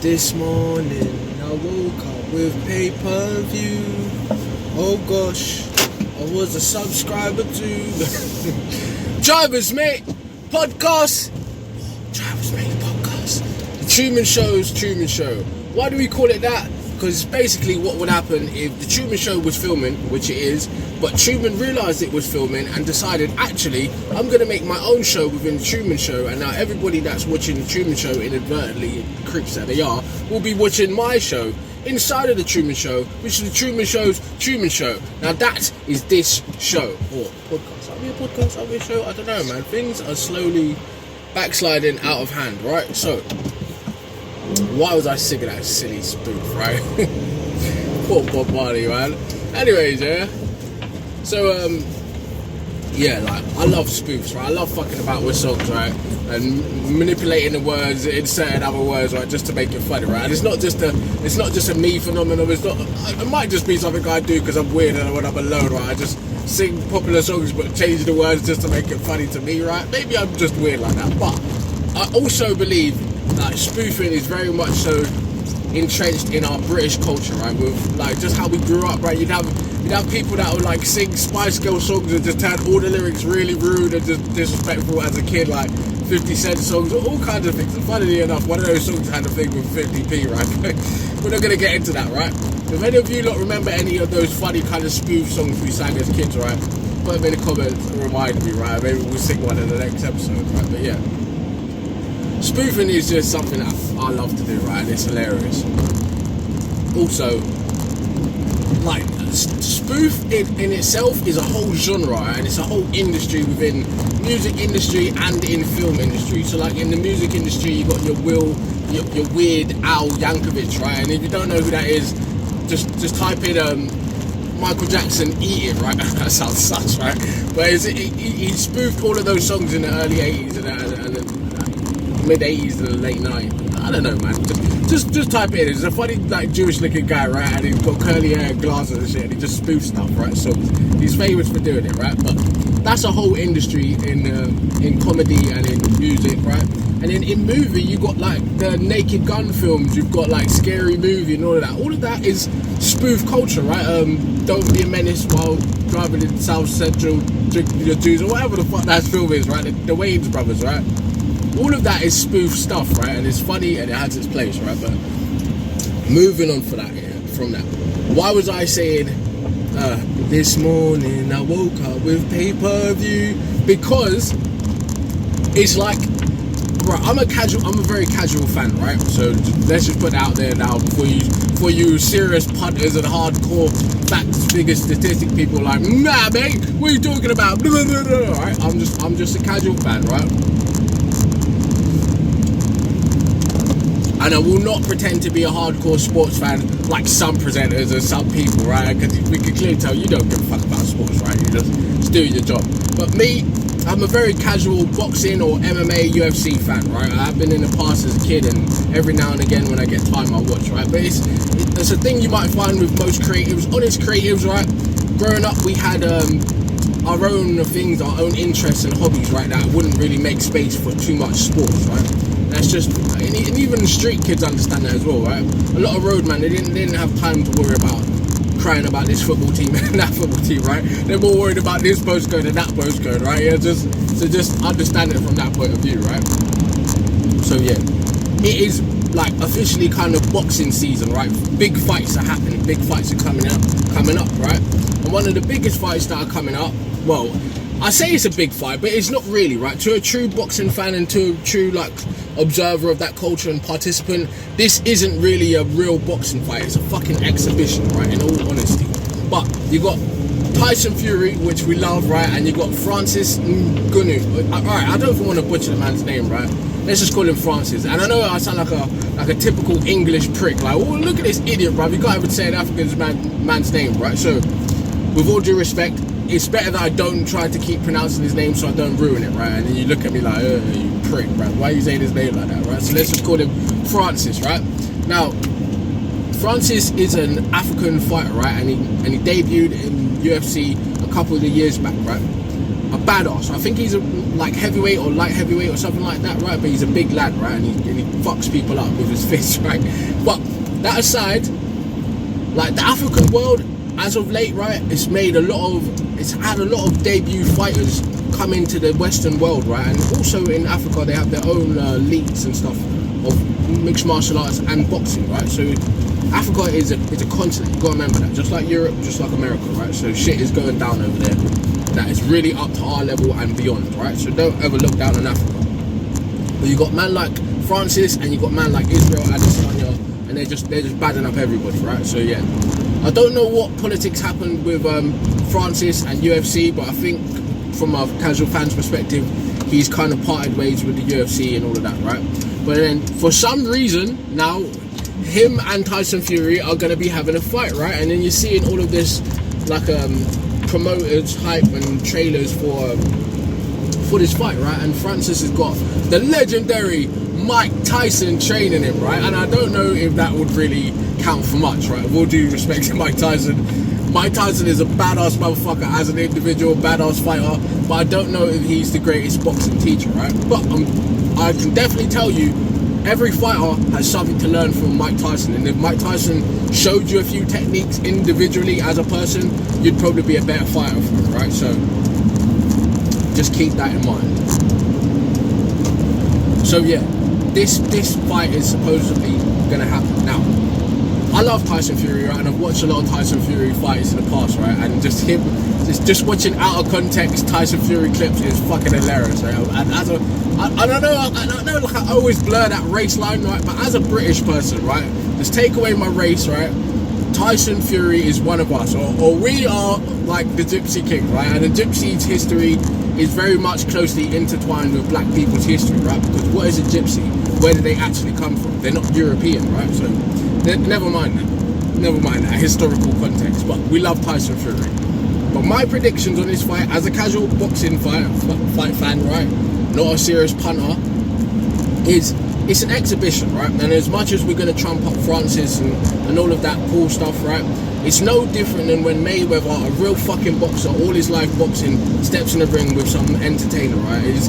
This morning I woke up with pay-per-view. Oh gosh, I was a subscriber to Drivers Mate Podcast. Drivers Mate Podcast. The Truman Show. Why do we call it that? Because basically what would happen if the Truman Show was filming, which it is, but Truman realised it was filming and decided, actually, I'm going to make my own show within the Truman Show, and now everybody that's watching the Truman Show inadvertently, creeps that they are, will be watching my show inside of the Truman Show, which is the Truman Show's Truman Show. Now that is this show, or podcast. Are we a podcast? Are we a show? I don't know, man. Things are slowly backsliding out of hand, right? So, why was I singing that silly spoof, right? Poor Bob Marley, man. Anyways, yeah. So, like, I love spoofs, right? I love fucking about with songs, right? And manipulating the words, inserting other words, right, just to make it funny, right? And it's not just a me phenomenon. It might just be something I do because I'm weird and when I'm alone, right? I just sing popular songs but change the words just to make it funny to me, right? Maybe I'm just weird like that, but I also believe that spoofing is very much so entrenched in our British culture, right? With like just how we grew up, right? You'd have people that would like sing Spice Girl songs and just turn all the lyrics really rude and just disrespectful as a kid, like 50 Cent songs, all kinds of things. And funnily enough, one of those songs had a thing with 50p, right? We're not gonna get into that, right? If any of you not remember any of those funny kind of spoof songs we sang as kids, right? Put them in the comments and remind me, right? Maybe we'll sing one in the next episode, right? But yeah. Spoofing is just something that I love to do, right? And it's hilarious. Also, like, spoof in itself is a whole genre, right? And it's a whole industry within music industry and in film industry. So, like, in the music industry, you got your Weird Al Yankovic, right? And if you don't know who that is, just type in Michael Jackson Eat It, right? That sounds sus, right? But he spoofed all of those songs in the early 80s and the mid 80s to the late 90s. I don't know, man. Just type it in. He's a funny, like, Jewish looking guy, right? And he's got curly hair and glasses and shit, and he just spoofs stuff, right? So he's famous for doing it, right? But that's a whole industry in comedy and in music, right? And then in movie, you got like the Naked Gun films. You've got like Scary Movie and all of that. All of that is spoof culture, right? Don't Be a Menace while driving in South Central, drinking your juice, or whatever the fuck that film is, right? The Wayans brothers, right? All of that is spoof stuff, right? And it's funny and it has its place, right? But moving on from that, why was I saying this morning I woke up with pay-per-view? Because it's like, right, I'm a very casual fan, right? So let's just put it out there now for you serious punters and hardcore facts, figures, statistic people like, nah, mate, what are you talking about? Blah, blah, blah, blah. Right? I'm just a casual fan, right? And I will not pretend to be a hardcore sports fan like some presenters or some people, right? Because we can clearly tell you don't give a fuck about sports, right? You just do your job. But me, I'm a very casual boxing or MMA, UFC fan, right? I've been in the past as a kid, and every now and again when I get time, I watch, right? But it's a thing you might find with most creatives, honest creatives, right? Growing up, we had our own things, our own interests and hobbies, right? That wouldn't really make space for too much sports, right? That's just, and even street kids understand that as well, right? A lot of roadmen, they didn't have time to worry about crying about this football team and that football team, right? They're more worried about this postcode and that postcode, right? Yeah, just understand it from that point of view, right? So yeah, it is like officially kind of boxing season, right? Big fights are happening, big fights are coming up, right? And one of the biggest fights that are coming up, well, I say it's a big fight, but it's not really, right? To a true boxing fan and to a true, like, observer of that culture and participant, this isn't really a real boxing fight. It's a fucking exhibition, right? In all honesty. But you got Tyson Fury, which we love, right? And you got Francis Ngannou. Alright, I don't even want to butcher the man's name, right? Let's just call him Francis. And I know I sound like a typical English prick. Like, oh, look at this idiot, bruv. You can't even say an African man's name, right? So, with all due respect, it's better that I don't try to keep pronouncing his name so I don't ruin it, right? And then you look at me like, you prick, right? Why are you saying his name like that, right? So let's just call him Francis, right? Now, Francis is an African fighter, right? And he debuted in UFC a couple of years back, right? a badass. I think he's a like heavyweight or light heavyweight or something like that, right? But he's a big lad, right? And he fucks people up with his fists, right? But that aside, like the African world, as of late, right, it's had a lot of debut fighters come into the Western world, right? And also in Africa, they have their own leagues and stuff of mixed martial arts and boxing, right? So Africa is a continent. You gotta remember that. Just like Europe, just like America, right? So shit is going down over there that is really up to our level and beyond, right? So don't ever look down on Africa. But you got man like Francis and you got man like Israel Adesanya, and they're just badding up everybody, right? So yeah, I don't know what politics happened with Francis and UFC, but I think from a casual fan's perspective, he's kind of parted ways with the UFC and all of that, right? But then for some reason now, him and Tyson Fury are going to be having a fight, right? And then you're seeing all of this like promoters hype and trailers for this fight, right? And Francis has got the legendary Mike Tyson training him, right? And I don't know if that would really count for much, right? With all due respect to Mike Tyson is a badass motherfucker as an individual, badass fighter, but I don't know if he's the greatest boxing teacher, right? But I can definitely tell you, every fighter has something to learn from Mike Tyson, and if Mike Tyson showed you a few techniques individually as a person, you'd probably be a better fighter for him, right? So just keep that in mind. So yeah, this fight is supposedly gonna happen. Now, I love Tyson Fury, right? And I've watched a lot of Tyson Fury fights in the past, right? And just watching out of context Tyson Fury clips is fucking hilarious, right? And I don't know, like I always blur that race line, right? But as a British person, right? Just take away my race, right? Tyson Fury is one of us, or we are like the Gypsy King, right? And the Gypsy's history is very much closely intertwined with black people's history, right? Because what is a Gypsy? Where did they actually come from? They're not European, right? So never mind that historical context. But we love Tyson Fury. But my predictions on this fight, as a casual boxing fight fan, right? Not a serious punter, is it's an exhibition, right? And as much as we're going to trump up Francis and all of that cool stuff, right? It's no different than when Mayweather, a real fucking boxer, all his life boxing, steps in the ring with some entertainer, right? It's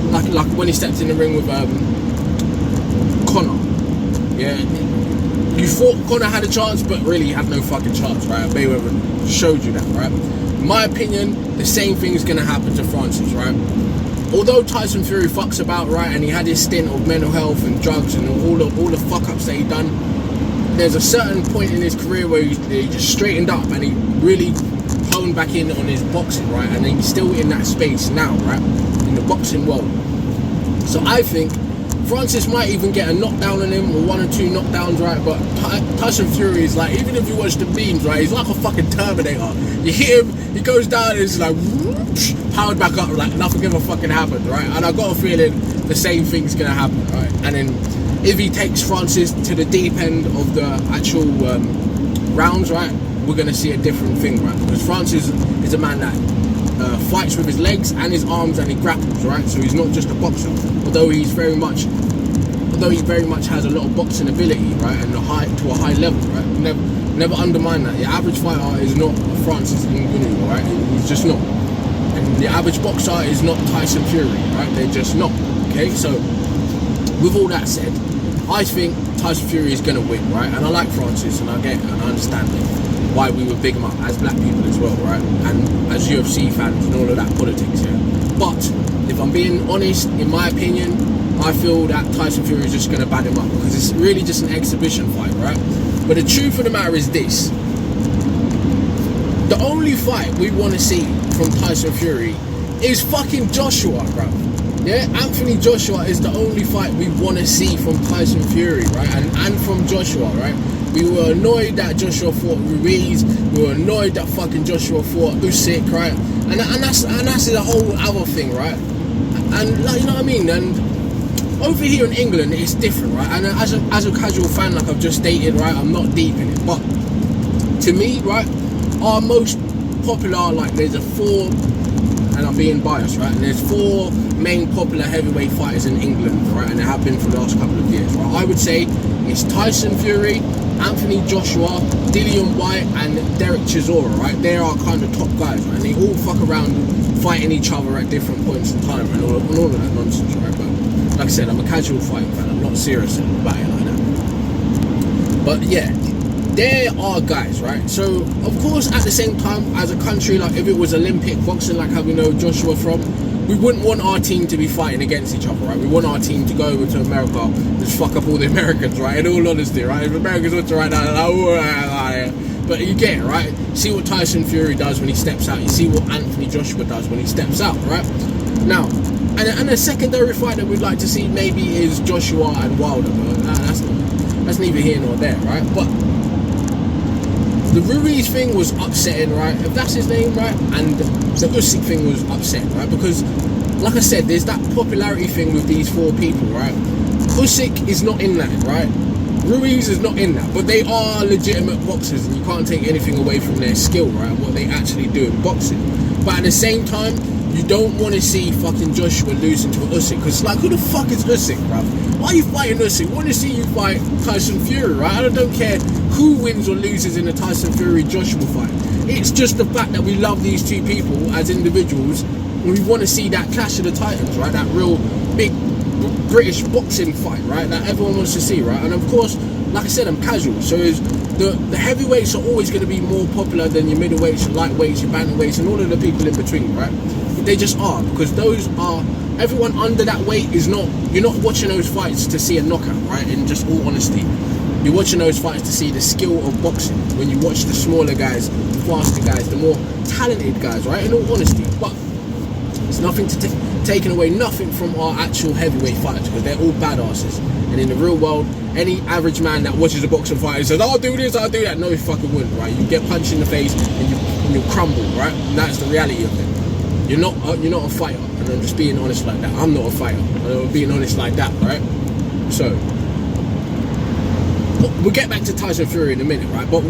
like when he stepped in the ring with Conor. Yeah, you thought Conor had a chance, but really he had no fucking chance, right? Mayweather showed you that, right? In my opinion, the same thing's going to happen to Francis, right? Although Tyson Fury fucks about, right, and he had his stint of mental health and drugs and all the fuck-ups that he done, there's a certain point in his career where he just straightened up and he really honed back in on his boxing, right? And he's still in that space now, right? In the boxing world. So I think Francis might even get a knockdown on him, or one or two knockdowns, right? But Tyson Fury is like, even if you watch the memes, right, he's like a fucking Terminator. You hit him, he goes down and it's like whoosh, powered back up like nothing ever fucking happened, right? And I got a feeling the same thing's gonna happen, right? And then if he takes Francis to the deep end of the actual rounds, right, we're gonna see a different thing, right? Because Francis is a man that fights with his legs and his arms and he grapples, right? So he's not just a boxer, although he very much has a lot of boxing ability, right, and to a high level, right? Never undermine that. The average fighter is not Francis Ngannou, right? He's just not. And the average boxer is not Tyson Fury, right? They're just not. Okay, so with all that said, I think Tyson Fury is gonna win, right? And I like Francis, and I get it, and I understand it, why we would big him up as black people as well, right? And as UFC fans and all of that politics, yeah. But if I'm being honest, in my opinion, I feel that Tyson Fury is just going to bad him up because it's really just an exhibition fight, right? But the truth of the matter is this: the only fight we want to see from Tyson Fury is fucking Joshua, bro. Yeah, Anthony Joshua is the only fight we want to see from Tyson Fury, right? And from Joshua, right? We were annoyed that Joshua fought Ruiz. We were annoyed that fucking Joshua fought Usyk, right? And that's a whole other thing, right? And like, you know what I mean? And over here in England, it's different, right? And as a casual fan, like I've just stated, right, I'm not deep in it, but to me, right, our most popular, like there's and I'm being biased, right? And there's 4 main popular heavyweight fighters in England, right? And there have been for the last couple of years, right? I would say it's Tyson Fury, Anthony Joshua, Dillian White, and Derek Chisora, right? They are kind of top guys, right? And they all fuck around fighting each other at different points in time, and all of that nonsense, right? But like I said, I'm a casual fighting fan. I'm not serious about it like that. But yeah, there are guys, right? So of course, at the same time, as a country, like if it was Olympic boxing, like how we know Joshua from, we wouldn't want our team to be fighting against each other, right? We want our team to go over to America and just fuck up all the Americans, right? In all honesty, right? If Americans were to right now, like, but you get it, right? See what Tyson Fury does when he steps out. You see what Anthony Joshua does when he steps out, right? Now, and a secondary fight that we'd like to see maybe is Joshua and Wilder, but that's neither here nor there, right? But the Ruiz thing was upsetting, right? If that's his name, right? And the Usyk thing was upsetting, right? Because, like I said, there's that popularity thing with these four people, right? Usyk is not in that, right? Ruiz is not in that, but they are legitimate boxers, and you can't take anything away from their skill, right? What they actually do in boxing. But at the same time, you don't want to see fucking Joshua losing to Usyk, because like, who the fuck is Usyk, bruv? Why are you fighting Usyk? I want to see you fight Tyson Fury, right? I don't care who wins or loses in a Tyson Fury Joshua fight. It's just the fact that we love these two people as individuals, and we want to see that clash of the titans, right? That real big British boxing fight, right? That everyone wants to see, right? And of course, like I said, I'm casual, so the heavyweights are always going to be more popular than your middleweights, your lightweights, your bantamweights, and all of the people in between, right? They just are, because those are, everyone under that weight is not, you're not watching those fights to see a knockout, right? In just all honesty, you're watching those fights to see the skill of boxing. When you watch the smaller guys, the faster guys, the more talented guys, right? In all honesty, but it's nothing to taking away nothing from our actual heavyweight fighters, because they're all badasses. And in the real world, any average man that watches a boxing fight and says, "I'll do this, I'll do that," no, you fucking wouldn't, right? You get punched in the face and you crumble, right? And that's the reality of it. You're not a fighter, and I'm just being honest like that. I'm not a fighter, and I'm being honest like that, right? So we'll get back to Tyson Fury in a minute, right? But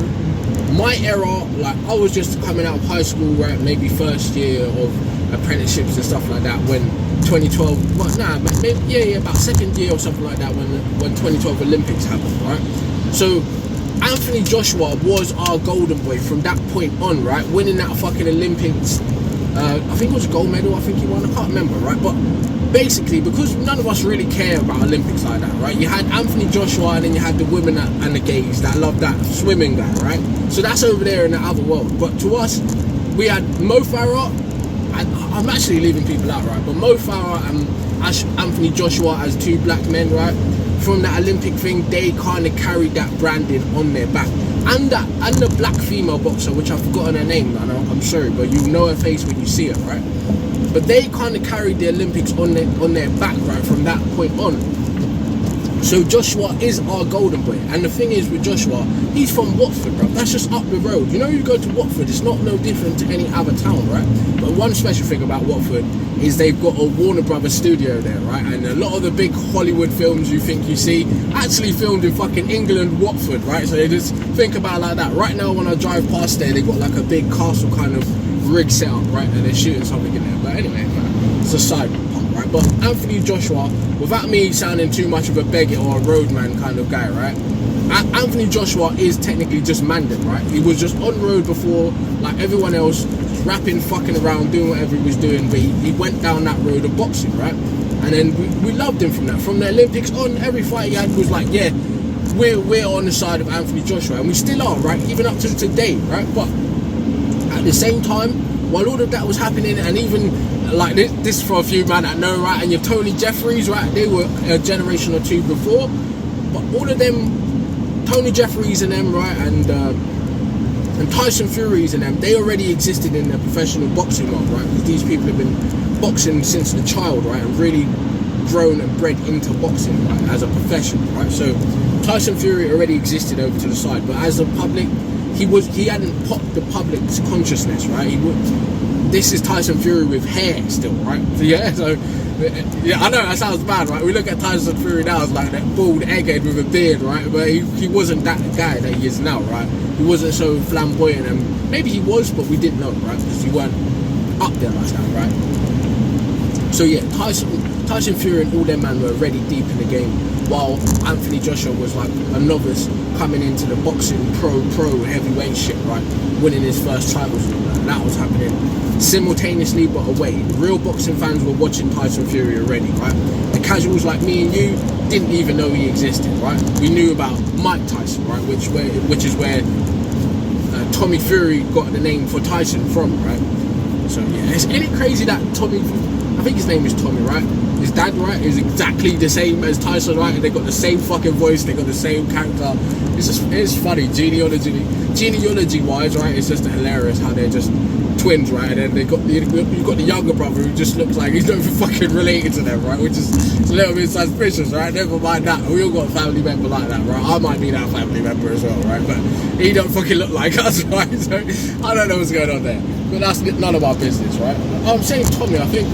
my era, like, I was just coming out of high school, right? Maybe first year of apprenticeships and stuff like that when 2012, well, nah, maybe, yeah, about second year or something like that when 2012 Olympics happened, right? So Anthony Joshua was our golden boy from that point on, right? Winning that fucking Olympics. I think it was a gold medal, I think he won, I can't remember, right? But basically, because none of us really care about Olympics like that, right? You had Anthony Joshua, and then you had the women and the gays that love that swimming guy, right? So that's over there in the other world. But to us, we had Mo Farah, and I'm actually leaving people out, right? But Mo Farah and Anthony Joshua as two black men, right? From that Olympic thing, they kind of carried that branding on their back. And the black female boxer, which I've forgotten her name, man, I'm sorry, but you know her face when you see her, right? But they kind of carried the Olympics on their back, right, from that point on. So Joshua is our golden boy. And the thing is with Joshua, he's from Watford, bro. That's just up the road. You know, you go to Watford, it's not no different to any other town, right? But one special thing about Watford is they've got a Warner Brothers studio there, right? And a lot of the big Hollywood films you think you see actually filmed in fucking England, Watford, right? So they just think about it like that. Right now, when I drive past there, they got like a big castle kind of rig set up, right? And they're shooting something in there. But anyway, it's a side part, right? But Anthony Joshua, without me sounding too much of a beggar or a roadman kind of guy, right? Anthony Joshua is technically just Mandan, right? He was just on road before, like everyone else, rapping, fucking around, doing whatever he was doing, but he went down that road of boxing, right? And then we loved him from that. From the Olympics on, every fight he had was like, yeah, we're on the side of Anthony Joshua, and we still are, right? Even up to today, right? But at the same time, while all of that was happening, and even like this for a few man that know, right? And your Tony Jeffries, right? They were a generation or two before, but all of them, Tony Jeffries and them, right? And Tyson Fury's and them, they already existed in the professional boxing world, right? Because these people have been boxing since the child, right? And really grown and bred into boxing, right? As a profession, right? So Tyson Fury already existed over to the side, but as a public, he hadn't popped the public's consciousness, right? This is Tyson Fury with hair still, right? So yeah, I know that sounds bad, right? We look at Tyson Fury now as like that bald egghead with a beard, right? But he wasn't that guy that he is now, right? He wasn't so flamboyant, and maybe he was, but we didn't know, right? Because he weren't up there like that, right? So yeah, Tyson Fury and all them man were already deep in the game while Anthony Joshua was like a novice coming into the boxing pro heavyweight shit, right, winning his first titles, and that was happening simultaneously but away. Real boxing fans were watching Tyson Fury already, right? The casuals like me and you didn't even know he existed, right? We knew about Mike Tyson, right, which is where Tommy Fury got the name for Tyson from, right? So yeah, isn't it crazy that Tommy, I think his name is Tommy, right? His dad, right, is exactly the same as Tyson, right? And they got the same fucking voice, they got the same character. It's funny, genealogy wise, right? It's just hilarious how they're just twins, right? And then you've got the younger brother who just looks like he's not even fucking related to them, right? Which is a little bit suspicious, right? Never mind that. We all got a family member like that, right? I might be that family member as well, right? But he don't fucking look like us, right? So I don't know what's going on there. But that's none of our business, right? I'm saying Tommy, I think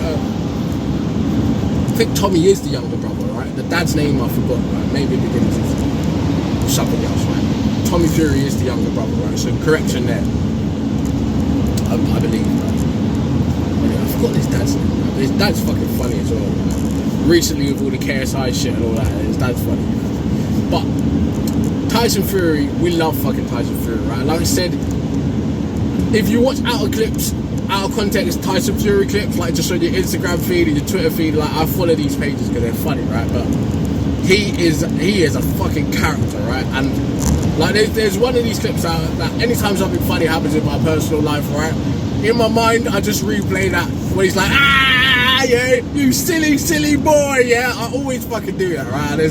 Tommy is the younger brother, right? The dad's name I forgot, right? Maybe it begins with something else, right? Tommy Fury is the younger brother, right? So correction there. I believe, right? Anyway, I forgot his dad's name, right? His dad's fucking funny as well, right? Recently with all the KSI shit and all that, his dad's funny, right? But Tyson Fury, we love fucking Tyson Fury, right? Like I said, if you watch out of context Tyson Fury clips, like just on your Instagram feed and your Twitter feed, like I follow these pages because they're funny, right? But he is a fucking character, right? And like there's one of these clips out that anytime something funny happens in my personal life, right, in my mind I just replay that when he's like, yeah, you silly boy, yeah. I always fucking do that, right? And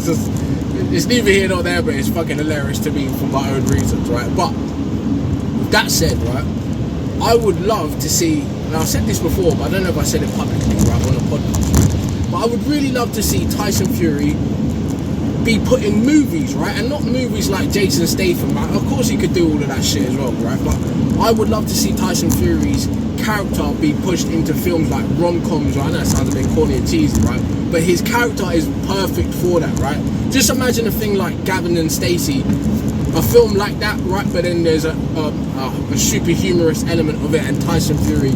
it's neither here nor there, but it's fucking hilarious to me for my own reasons, right? But with that said, right, I would love to see, and I've said this before, but I don't know if I said it publicly, right, on a podcast, but I would really love to see Tyson Fury be put in movies, right, and not movies like Jason Statham, right? Of course he could do all of that shit as well, right, but I would love to see Tyson Fury's character be pushed into films like rom-coms, right? I know that sounds a bit corny and cheesy, right, but his character is perfect for that, right? Just imagine a thing like Gavin and Stacey, a film like that, right, but then there's a super humorous element of it, and Tyson Fury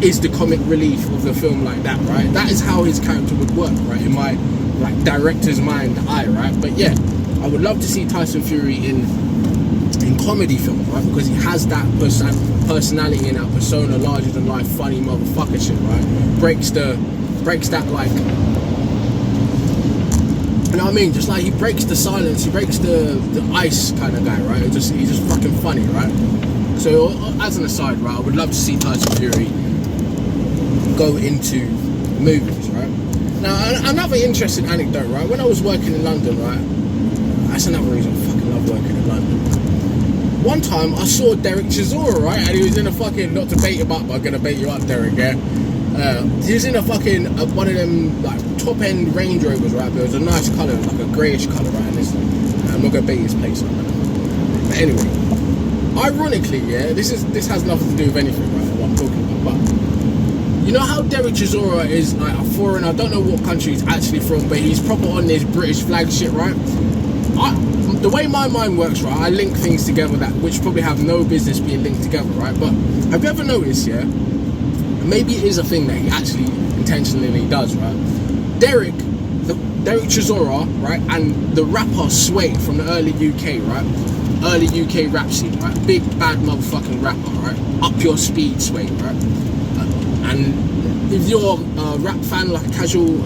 is the comic relief of the film like that, right? That is how his character would work, right, in my like director's mind eye, right? But yeah, I would love to see Tyson Fury in comedy films, right? Because he has that personality and that persona, larger than life, funny motherfucker shit, right? Breaks that like, you know what I mean? Just like he breaks the silence, he breaks the ice kind of guy, right? He's just fucking funny, right? So as an aside, right, I would love to see Tyson Fury go into movies, right? Now, another interesting anecdote, right? When I was working in London, right? That's another reason I fucking love working in London. One time I saw Derek Chisora, right? And he was in a fucking, not to bait him up, but I'm gonna bait you up, Derek, yeah? He was in a fucking, one of them, like, top-end Range Rovers, right? But it was a nice colour, like a greyish colour, right? And I'm not gonna bait his place up, right? But anyway, ironically, yeah, this has nothing to do with anything, right? What I'm talking about, but you know how Derek Chisora is like a foreigner, I don't know what country he's actually from, but he's proper on this British flag shit, right? The way my mind works, right, I link things together that which probably have no business being linked together, right? But have you ever noticed, yeah, maybe it is a thing that he actually intentionally does, right? Derek Chisora, right, and the rapper Sway from the early UK, right? Early UK rap scene, right? Big bad motherfucking rapper, right? Up your speed, Sway, right? And if you're a rap fan, like a casual,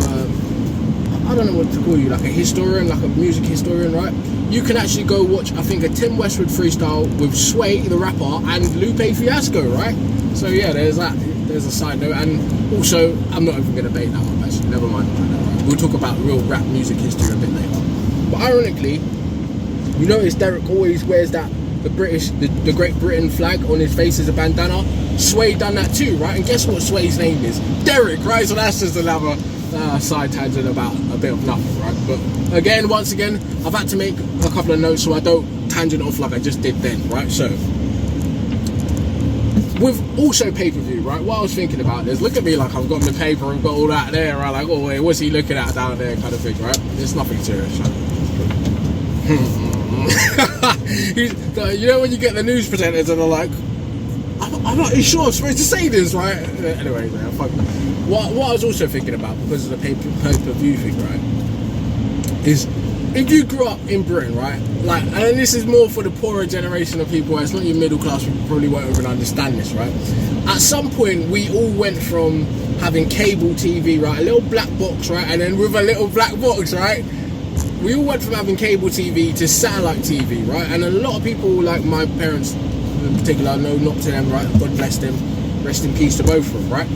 I don't know what to call you, like a historian, like a music historian, right? You can actually go watch, I think, a Tim Westwood freestyle with Sway, the rapper, and Lupe Fiasco, right? So yeah, there's that. There's a side note, and also, I'm not even going to bait that up, actually. Never mind about that, right? We'll talk about real rap music history a bit later. But ironically, you notice Derek always wears that, the Great Britain flag on his face as a bandana. Sway done that too, right? And guess what Sway's name is? Derek, right? So that's just another side tangent about a bit of nothing, right? But again, once again, I've had to make a couple of notes so I don't tangent off like I just did then, right? So, with also pay-per-view, right? What I was thinking about is, look at me like I've got my paper, I've got all that there, right? Like, oh wait, what's he looking at down there kind of thing, right? It's nothing serious, right? You know when you get the news presenters and they're like, I'm not really sure I'm supposed to say this, right? Anyway, man, fuck. What I was also thinking about, because of the pay-per-view thing, right, is if you grew up in Britain, right, like, and this is more for the poorer generation of people, it's not your middle class, people probably won't even understand this, right? At some point, we all went from having cable TV, right, a little black box, right, and then with a little black box, right, we all went from having cable TV to satellite TV, right, and a lot of people, like my parents in particular, no, not to them, right, God bless them, rest in peace to both of them, right?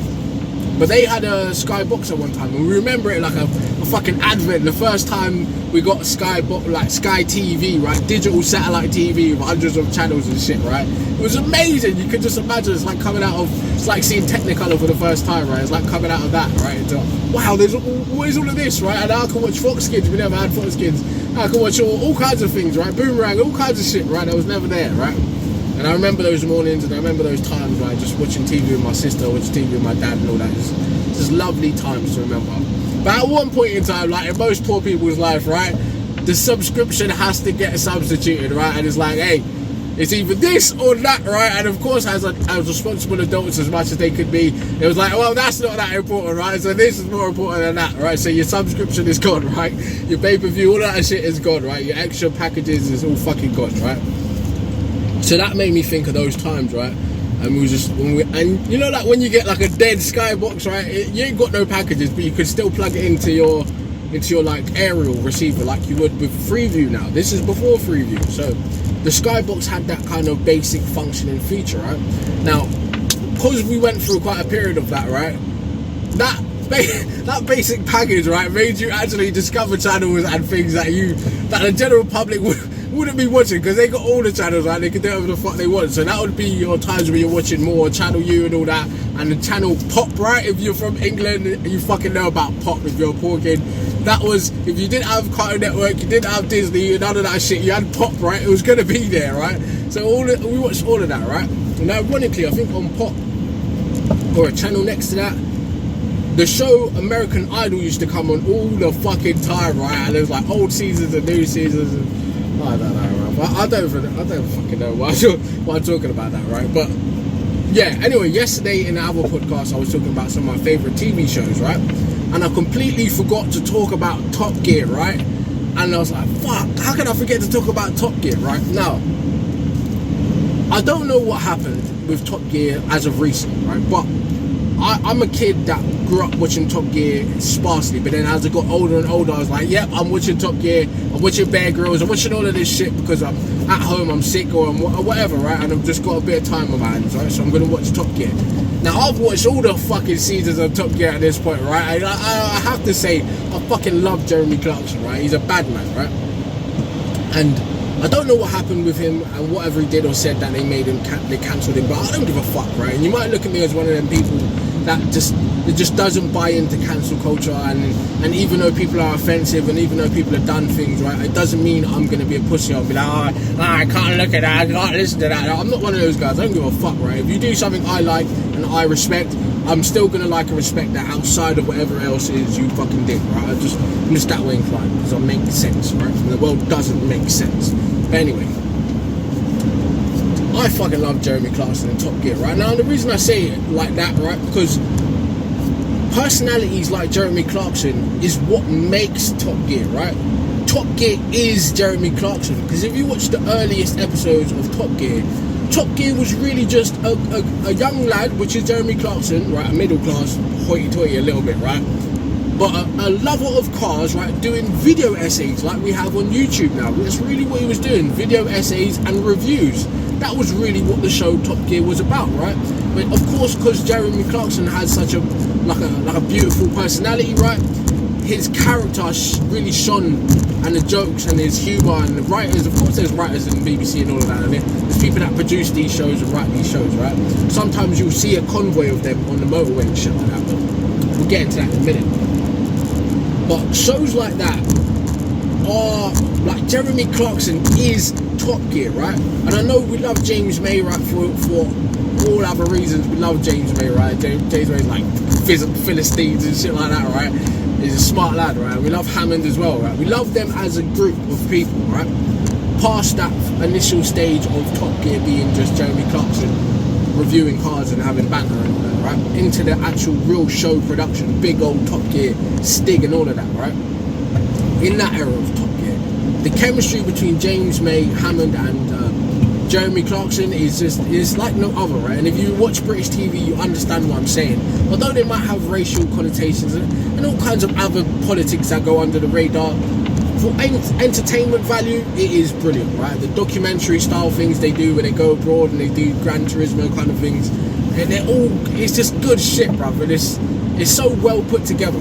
But they had a Sky Box at one time, and we remember it like a fucking advent. The first time we got Sky TV, right, digital satellite TV with hundreds of channels and shit, right? It was amazing. You could just imagine it's like coming out of, it's like seeing Technicolor for the first time, right? It's like coming out of that, right? It's like, wow, what is all of this, right? And I can watch Fox Kids. We never had Fox Kids. I can watch all kinds of things, right? Boomerang, all kinds of shit, right? That was never there, right? And I remember those mornings, and I remember those times, like just watching TV with my sister, watching TV with my dad and all that. Just lovely times to remember. But at one point in time, like in most poor people's life, right, the subscription has to get substituted, right? And it's like, hey, it's either this or that, right? And of course, as responsible adults as much as they could be, it was like, well, that's not that important, right? So this is more important than that, right? So your subscription is gone, right? Your pay-per-view, all that shit is gone, right? Your extra packages is all fucking gone, right? So that made me think of those times, right? And and you know, like when you get like a dead Skybox, right? You ain't got no packages, but you could still plug it into your like aerial receiver, like you would with Freeview now. This is before Freeview, so the Skybox had that kind of basic functioning feature, right? Now, because we went through quite a period of that, right? That basic package, right, made you actually discover channels and things that the general public wouldn't be watching, because they got all the channels, right? They can do whatever the fuck they want. So that would be your times where you're watching more Channel U and all that, and the channel Pop, right? If you're from England, you fucking know about Pop. If you're a poor kid, that was, if you didn't have Cartoon Network, you didn't have Disney, none of that shit, you had Pop, right? It was gonna be there, right? So we watched all of that, right? And ironically, I think on Pop, or a channel next to that, the show American Idol used to come on all the fucking time, right? And there was like old seasons and new seasons, and I don't know, right? I don't fucking know why I'm talking about that, right? But yeah, anyway, yesterday in the other podcast, I was talking about some of my favourite TV shows, right? And I completely forgot to talk about Top Gear, right? And I was like, fuck, how can I forget to talk about Top Gear, right? Now, I don't know what happened with Top Gear as of recent, right? But I'm a kid that grew up watching Top Gear sparsely, but then as I got older and older, I was like, yep, I'm watching Top Gear, I'm watching Bear Grylls, I'm watching all of this shit because I'm at home, I'm sick or whatever, right? And I've just got a bit of time on my hands, right? So I'm going to watch Top Gear. Now, I've watched all the fucking seasons of Top Gear at this point, right? I have to say, I fucking love Jeremy Clarkson, right? He's a bad man, right? And I don't know what happened with him and whatever he did or said that they made him, they cancelled him, but I don't give a fuck, right? And you might look at me as one of them people that just doesn't buy into cancel culture, and even though people are offensive and even though people have done things, right, it doesn't mean I'm going to be a pussy. I'll be like, I can't look at that, I can't listen to that. I'm not one of those guys. I don't give a fuck, right? If you do something I like and I respect, I'm still going to like and respect that outside of whatever else is you fucking did, right? I'm just that way inclined, because I make sense, right? And the world doesn't make sense. But anyway, I fucking love Jeremy Clarkson and Top Gear, right? Now, and the reason I say it like that, right, because personalities like Jeremy Clarkson is what makes Top Gear, right? Top Gear is Jeremy Clarkson, because if you watch the earliest episodes of Top Gear was really just a young lad, which is Jeremy Clarkson, right, a middle class, hoity-toity a little bit, right? But a lover of cars, right, doing video essays like we have on YouTube now. That's really what he was doing, video essays and reviews. That was really what the show Top Gear was about, right? But of course, because Jeremy Clarkson has such a beautiful personality, right? His character really shone, and the jokes and his humour and the writers. Of course, there's writers in BBC and all of that. And there's people that produce these shows and write these shows, right? Sometimes you'll see a convoy of them on the motorway and shit like that. But we'll get into that in a minute. But shows like that are, like, Jeremy Clarkson is Top Gear, right? And I know we love James May, right, for all other reasons. We love James May, right? James May's like Philistines and shit like that, right? He's a smart lad, right? We love Hammond as well, right? We love them as a group of people, right? Past that initial stage of Top Gear being just Jeremy Clarkson reviewing cars and having banter and all that, right? Into the actual real show production, big old Top Gear, Stig and all of that, right? In that era of Top Gear, the chemistry between James May, Hammond, and Jeremy Clarkson is like no other, right? And if you watch British TV, you understand what I'm saying. Although they might have racial connotations and all kinds of other politics that go under the radar, for entertainment value, it is brilliant, right? The documentary style things they do when they go abroad and they do Gran Turismo kind of things, and it's just good shit, brother. It's so well put together.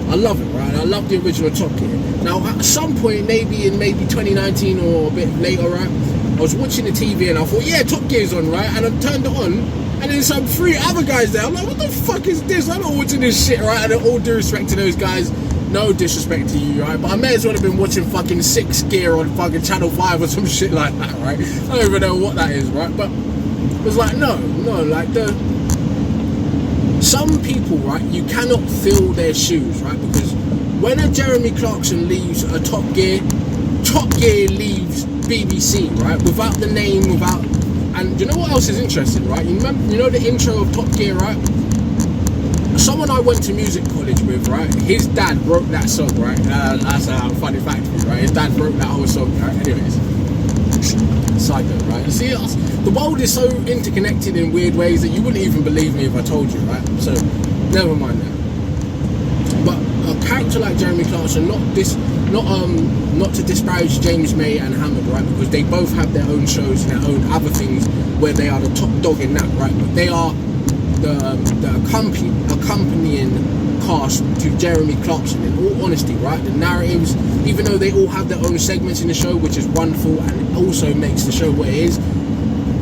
I love it, right? I love the original Top Gear. Now, at some point, maybe in 2019 or a bit later, right, I was watching the TV and I thought, yeah, Top Gear's on, right? And I turned it on, and there's some 3 other guys there. I'm like, what the fuck is this? I'm not watching this shit, right? And all due respect to those guys, no disrespect to you, right? But I may as well have been watching fucking 6 Gear on fucking Channel 5 or some shit like that, right? I don't even know what that is, right? But it was like, no, like some people, right, you cannot fill their shoes, right? Because when a Jeremy Clarkson leaves a Top Gear leaves BBC, right? Without the name, and you know what else is interesting, right? You know the intro of Top Gear, right? Someone I went to music college with, right? His dad wrote that song, right? That's a funny fact, right? His dad wrote that whole song, right? Anyways, side note, right? You see, the world is so interconnected in weird ways that you wouldn't even believe me if I told you, right? So, never mind that. But a character like Jeremy Clarkson, not to disparage James May and Hammond, right? Because they both have their own shows and their own other things where they are the top dog in that, right? But they are the accompanying cast to Jeremy Clarkson, in all honesty, right? The narratives, even though they all have their own segments in the show, which is wonderful and also makes the show what it is,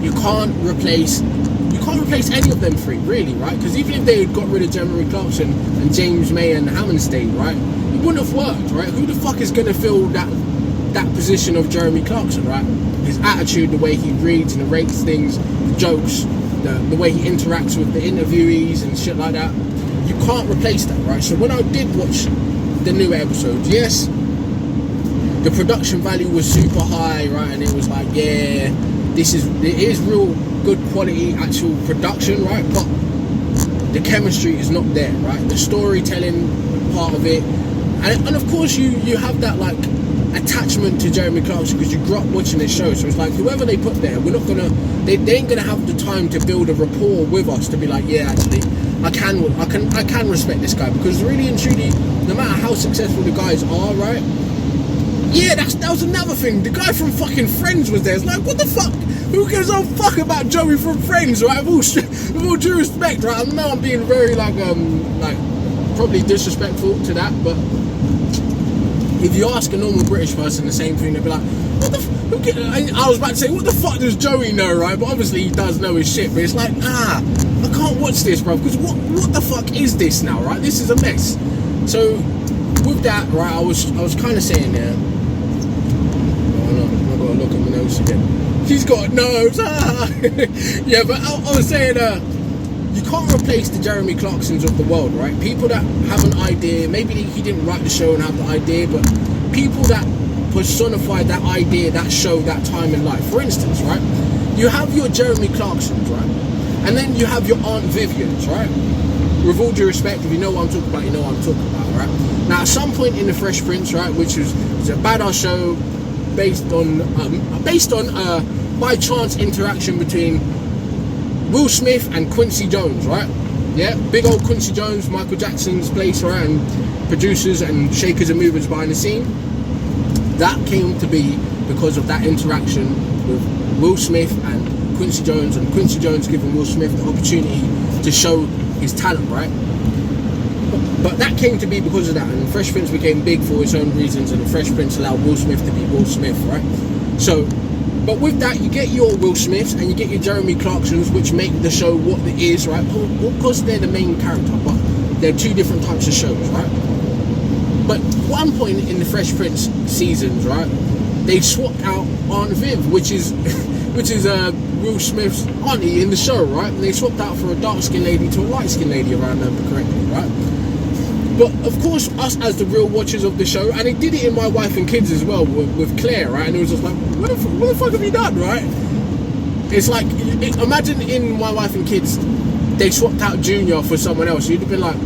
you can't replace any of them 3, really, right? Because even if they had got rid of Jeremy Clarkson and James May and Hammond stayed, right, it wouldn't have worked, right? Who the fuck is going to fill that position of Jeremy Clarkson, right? His attitude, the way he reads and narrates things, the jokes, the way he interacts with the interviewees and shit like that, you can't replace that, right? So when I did watch the new episodes, yes, the production value was super high, right? And it was like, yeah, it is real good quality actual production, right? But the chemistry is not there, right? The storytelling part of it, and of course you have that like attachment to Jeremy Clarkson because you grew up watching this show. So it's like whoever they put there, they ain't gonna have the time to build a rapport with us to be like, yeah, actually, I can respect this guy, because really and truly, no matter how successful the guys are, right? Yeah, that was another thing. The guy from fucking Friends was there. It's like, what the fuck? Who gives a fuck about Joey from Friends, right? With all due respect, right? I know I'm being very like probably disrespectful to that, but if you ask a normal British person the same thing, they'll be like, what the I was about to say, what the fuck does Joey know, right? But obviously he does know his shit, but it's like, I can't watch this, bro, because what the fuck is this now, right? This is a mess. So with that, right, I was kind of saying there, oh no, I've got to look at my nose again. She's got a nose, yeah, but I was saying, you can't replace the Jeremy Clarksons of the world, right? People that have an idea, maybe he didn't write the show and have the idea, but people that personify that idea, that show, that time in life. For instance, right, you have your Jeremy Clarksons, right, and then you have your Aunt Vivians, right? With all due respect, if you know what I'm talking about, you know what I'm talking about, right? Now, at some point in The Fresh Prince, right, which was a badass show based on by chance interaction between Will Smith and Quincy Jones, right? Yeah, big old Quincy Jones, Michael Jackson's place, right, and producers and shakers and movers behind the scene. That came to be because of that interaction with Will Smith and Quincy Jones giving Will Smith the opportunity to show his talent, right? But that came to be because of that, and Fresh Prince became big for its own reasons, and the Fresh Prince allowed Will Smith to be Will Smith, right? So, but with that, you get your Will Smiths and you get your Jeremy Clarksons, which make the show what it is, right? Because they're the main character, but they're 2 different types of shows, right? But one point in the Fresh Prince seasons, right, they swapped out Aunt Viv, which is Will Smith's auntie in the show, right? And they swapped out for a dark-skinned lady to a light-skinned lady, if I remember correctly, right? But of course, us as the real watchers of the show, and they did it in My Wife and Kids as well with Claire, right? And it was just like, what the fuck have you done, right? It's like, imagine in My Wife and Kids, they swapped out Junior for someone else. You'd have been like,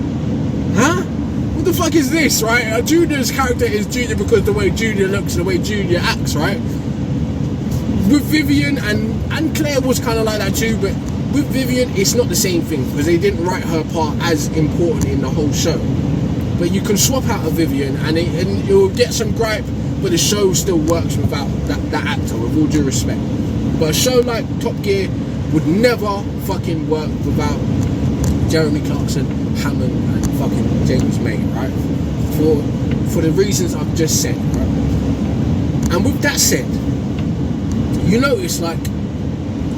huh? What the fuck is this, right? Junior's character is Junior because the way Junior looks, the way Junior acts, right? With Vivian and Claire was kind of like that too, but with Vivian, it's not the same thing because they didn't write her part as important in the whole show. But you can swap out a Vivian and it will get some gripe, but the show still works without that actor, with all due respect. But a show like Top Gear would never fucking work without Jeremy Clarkson, Hammond, and fucking James May, right? For the reasons I've just said, right? And with that said, you notice, like,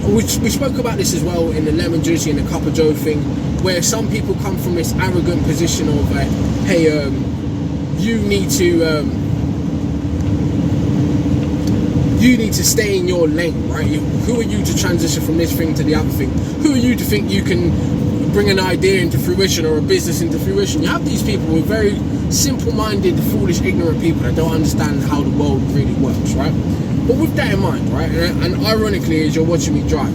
we spoke about this as well in the Lemon Juicy and the Cup of Joe thing, where some people come from this arrogant position of, hey, you need to stay in your lane, right? Who are you to transition from this thing to the other thing? Who are you to think you can bring an idea into fruition or a business into fruition? You have these people with very simple-minded, foolish, ignorant people that don't understand how the world really works, right? But with that in mind, right, and ironically, as you're watching me drive,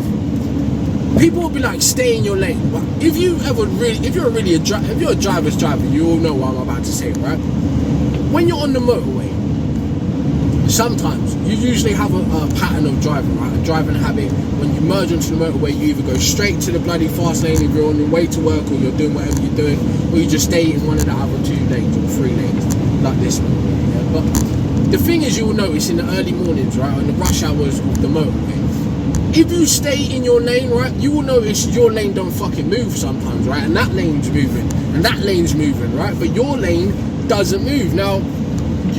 people will be like, stay in your lane. But if you're a driver's driver, you all know what I'm about to say, right? When you're on the motorway, sometimes you usually have a pattern of driving, right? A driving habit. When you merge onto the motorway, you either go straight to the bloody fast lane if you're on your way to work, or you're doing whatever you're doing, or you just stay in one of the other 2 lanes or 3 lanes, like this one. Yeah? But the thing is, you will notice in the early mornings, right, on the rush hours of the motorway, if you stay in your lane, right, you will notice your lane don't fucking move sometimes, right? And that lane's moving, and that lane's moving, right? But your lane doesn't move. Now,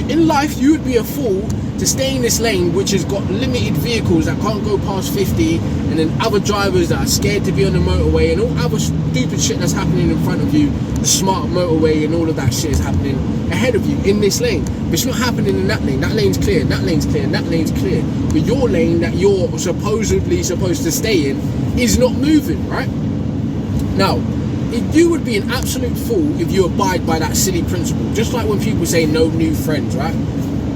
in life, you would be a fool to stay in this lane which has got limited vehicles that can't go past 50, and then other drivers that are scared to be on the motorway, and all other stupid shit that's happening in front of you, the smart motorway and all of that shit is happening ahead of you in this lane. But it's not happening in that lane. That lane's clear, and that lane's clear, and that lane's clear. But your lane that you're supposedly supposed to stay in is not moving, right? Now, you would be an absolute fool if you abide by that silly principle. Just like when people say no new friends, right?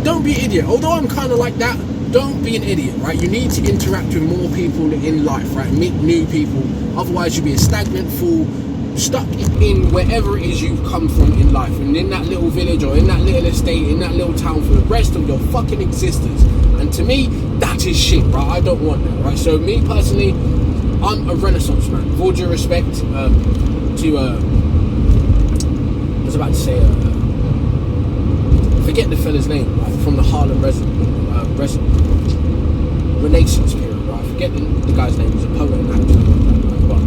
Don't be an idiot. Although I'm kind of like that, don't be an idiot, right? You need to interact with more people in life, right? Meet new people. Otherwise, you'll be a stagnant fool, stuck in wherever it is you've come from in life, and in that little village or in that little estate, in that little town for the rest of your fucking existence. And to me, that is shit, right? I don't want that, right? So me personally, I'm a Renaissance man. With all due respect to I was about to say forget the fella's name, right, from the Harlem Renaissance period, right? I forget the guy's name. He's a poet and actor, right? But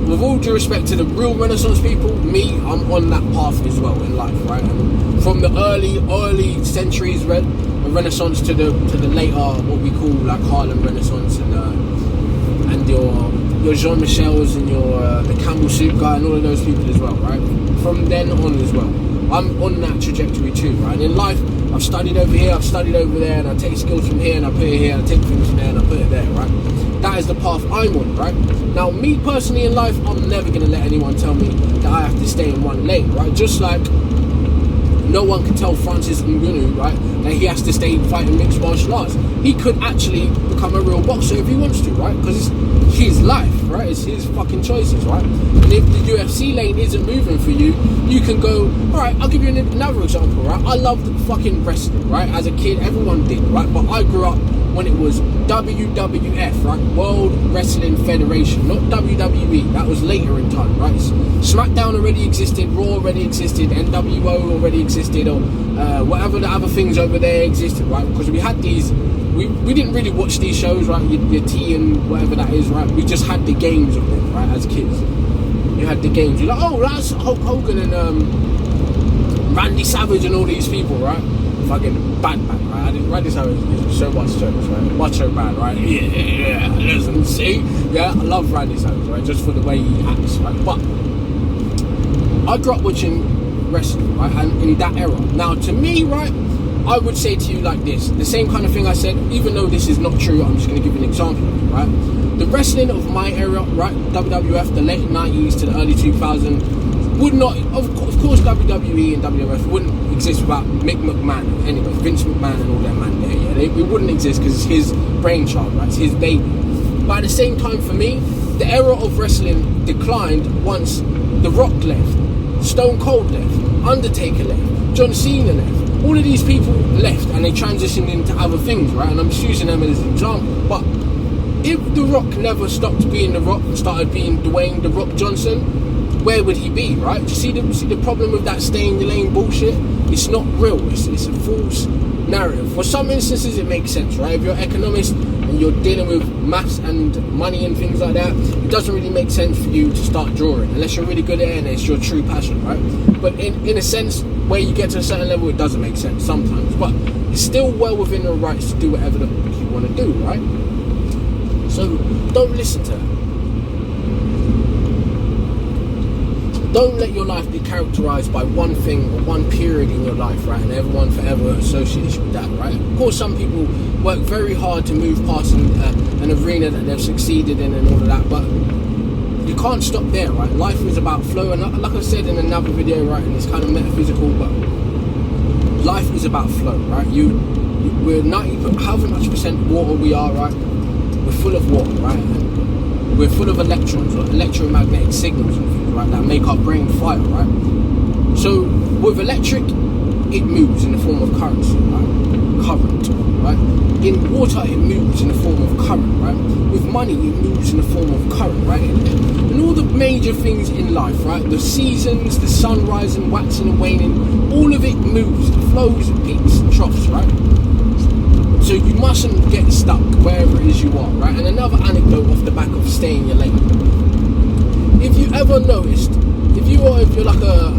with all due respect to the real Renaissance people, me, I'm on that path as well in life, right? And from the early centuries Renaissance to the later, what we call like Harlem Renaissance, and your Jean Michels and your the Campbell Soup guy and all of those people as well, right? From then on as well, I'm on that trajectory too, right? And in life, I've studied over here, I've studied over there, and I take skills from here and I put it here, and I take things from there and I put it there, right? That is the path I'm on, right? Now, me personally in life, I'm never going to let anyone tell me that I have to stay in one lane, right? Just like no one can tell Francis Ngannou, right, that he has to stay fighting mixed martial arts. He could actually become a real boxer if he wants to, right? Because it's his life, right? It's his fucking choices, right? And if the UFC lane isn't moving for you, you can go, all right, I'll give you another example, right? I loved fucking wrestling, right? As a kid, everyone did, right? But I grew up when it was WWF, right? World Wrestling Federation, not WWE. That was later in time, right? SmackDown already existed, Raw already existed, NWO already existed, or whatever the other things over there existed, right? Because we had these, we didn't really watch these shows, right? Your T and whatever that is, right? We just had the games of them, right? As kids, you had the games. You're like, oh, that's Hulk Hogan and Randy Savage and all these people, right? Fucking bad man, right? Randy Savage is so much jokes, right? Macho man, right? Yeah, listen, see? Yeah, I love Randy Savage, right? Just for the way he acts, right? But I grew up watching wrestling, right? And in that era. Now, to me, right, I would say to you like this, the same kind of thing I said, even though this is not true, I'm just going to give you an example, right? The wrestling of my era, right? WWF, the late 90s to the early 2000s, would not, of course, WWE and WWF wouldn't exist without Mick McMahon, anyway, Vince McMahon and all that man there, yeah, it wouldn't exist because it's his brainchild, right, it's his baby. But at the same time, for me, the era of wrestling declined once The Rock left, Stone Cold left, Undertaker left, John Cena left. All of these people left and they transitioned into other things, right? And I'm just using them as an example. But if The Rock never stopped being The Rock and started being Dwayne The Rock Johnson, where would he be, right? Do you see the problem with that stay in your lane bullshit? It's not real. It's a false narrative. For some instances, it makes sense, right? If you're an economist and you're dealing with maths and money and things like that, it doesn't really make sense for you to start drawing unless you're really good at it and it's your true passion, right? But in a sense, where you get to a certain level, it doesn't make sense sometimes. But it's still well within your rights to do whatever you want to do, right? So don't listen to her. Don't let your life be characterized by one thing or one period in your life, right? And everyone forever associates with that, right? Of course, some people work very hard to move past an arena that they've succeeded in and all of that, but you can't stop there, right? Life is about flow, and like I said in another video, right, and it's kind of metaphysical, but life is about flow, right? We're 90, however much percent water we are, right? We're full of water, right? And we're full of electrons or electromagnetic signals and things, right, that make our brain fire, right? So with electric, it moves in the form of currency, right? Current, right? In water, it moves in the form of current, right? With money, it moves in the form of current, right? And all the major things in life, right? The seasons, the sun rising, waxing and waning, all of it moves, it flows, peaks and troughs, right? So you mustn't get stuck wherever it is you are, right? And another anecdote off the back of stay in your lane. If you ever noticed, if you're like a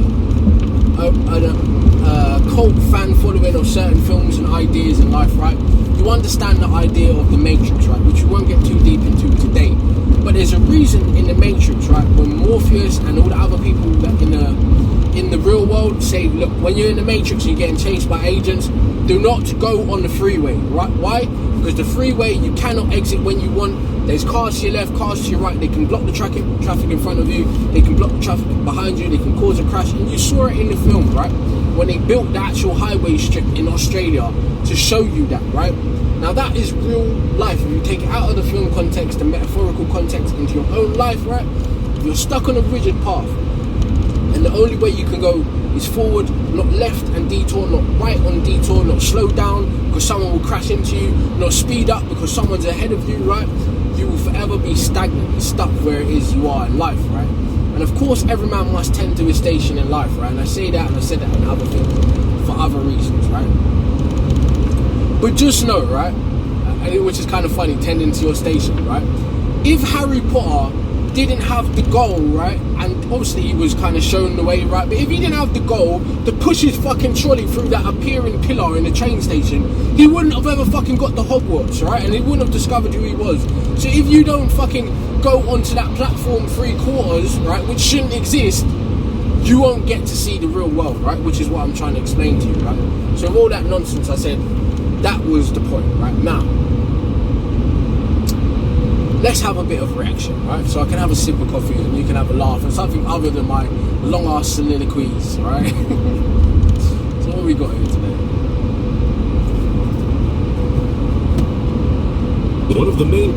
cult fan following of certain films and ideas in life, right? You understand the idea of the Matrix, right? Which we won't get too deep into today. But there's a reason in the Matrix, right? When Morpheus and all the other people that in the real world say, look, when you're in the Matrix and you're getting chased by agents, do not go on the freeway, right? Why? Because the freeway, you cannot exit when you want. There's cars to your left, cars to your right. They can block the traffic in front of you. They can block the traffic behind you. They can cause a crash. And you saw it in the film, right? When they built the actual highway strip in Australia to show you that, right? Now that is real life. If you take it out of the film context, the metaphorical context into your own life, right? If you're stuck on a rigid path, and the only way you can go is forward, not left and detour, not right on detour, not slow down because someone will crash into you, not speed up because someone's ahead of you, right? You will forever be stagnant and stuck where it is you are in life, right? And of course, every man must tend to his station in life, right? And I say that and I said that in other things for other reasons, right? But just know, right? Which is kind of funny, tending to your station, right? If Harry Potter didn't have the goal, right, and obviously he was kind of shown the way, right, but if he didn't have the goal to push his fucking trolley through that appearing pillar in the train station, he wouldn't have ever fucking got to Hogwarts, right, and he wouldn't have discovered who he was. So if you don't fucking go onto that platform 3/4, right, which shouldn't exist, you won't get to see the real world, right, which is what I'm trying to explain to you, right? So with all that nonsense I said, that was the point, right? Now, let's have a bit of reaction, right? So I can have a sip of coffee and you can have a laugh and something other than my long-ass soliloquies, right? So what we got here today? One of the main...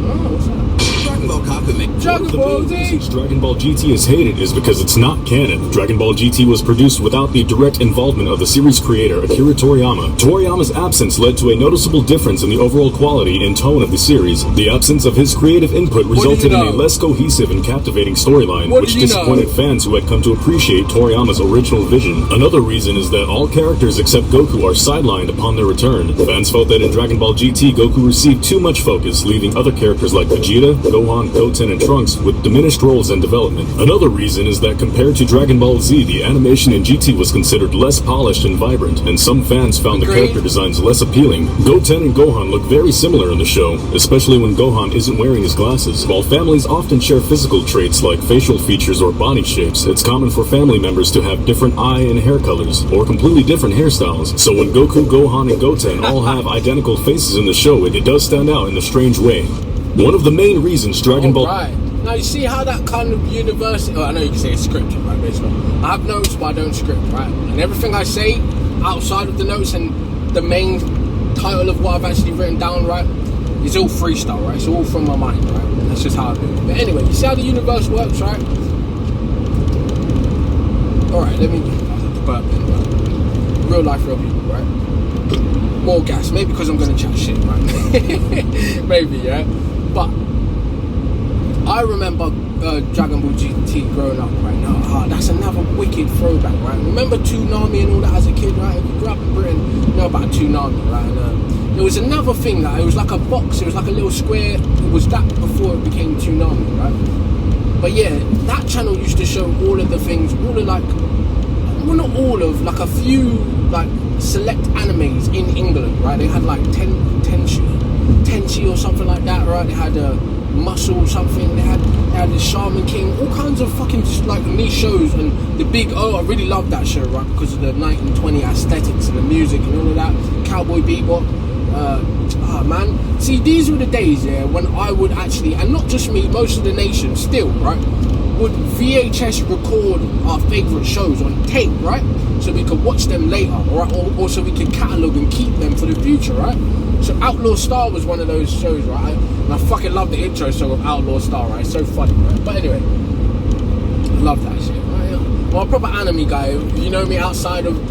Oh, what's that? Dragon Ball Kakarot. Dragon Ball Z! Reasons Dragon Ball GT is hated is because it's not canon. Dragon Ball GT was produced without the direct involvement of the series creator, Akira Toriyama. Toriyama's absence led to a noticeable difference in the overall quality and tone of the series. The absence of his creative input resulted in a less cohesive and captivating storyline, which disappointed fans who had come to appreciate Toriyama's original vision. Another reason is that all characters except Goku are sidelined upon their return. Fans felt that in Dragon Ball GT, Goku received too much focus, leaving other characters like Vegeta, Gohan, Goten, and Trunks with diminished roles and development. Another reason is that compared to Dragon Ball Z, the animation in GT was considered less polished and vibrant, and some fans found the character designs less appealing. Goten and Gohan look very similar in the show, especially when Gohan isn't wearing his glasses. While families often share physical traits like facial features or body shapes, it's common for family members to have different eye and hair colors, or completely different hairstyles. So when Goku, Gohan, and Goten all have identical faces in the show, it does stand out in a strange way. One of the main reasons Dragon Ball... Right. Now you see how that kind of university... Oh, I know you can say it's scripted, right? But it's not. I have notes, but I don't script, right? And everything I say outside of the notes and the main title of what I've actually written down, right, is all freestyle, right? It's all from my mind, right? That's just how I do it. But anyway, you see how the universe works, right? Alright, let me burp then, right? Real life, real people, right? More gas, maybe because I'm gonna chat shit, right? Maybe, yeah? But I remember Dragon Ball GT growing up, right? Now, that's another wicked throwback, right? Remember Toonami and all that as a kid, right? If you grew up in Britain, you know about Toonami, right? And there was another thing that it was like a box, it was like a little square. It was that before it became Toonami, right? But yeah, that channel used to show all of the things, all of like, well, not all of, like a few like select animes in England, right? They had like Tenchi or something like that, right? They had Muscle or something. They had the Shaman King, all kinds of fucking just like niche shows. And the big, I really loved that show, right? Because of the 1920 aesthetics and the music and all of that. Cowboy Bebop. Man, see, these were the days, yeah, when I would actually, and not just me, most of the nation still, right, would VHS record our favourite shows on tape, right, so we could watch them later, right, or so we could catalogue and keep them for the future, right. So Outlaw Star was one of those shows, right, and I fucking love the intro song of Outlaw Star, right, it's so funny, right, but anyway, I love that shit, right, I'm a proper anime guy. You know me outside of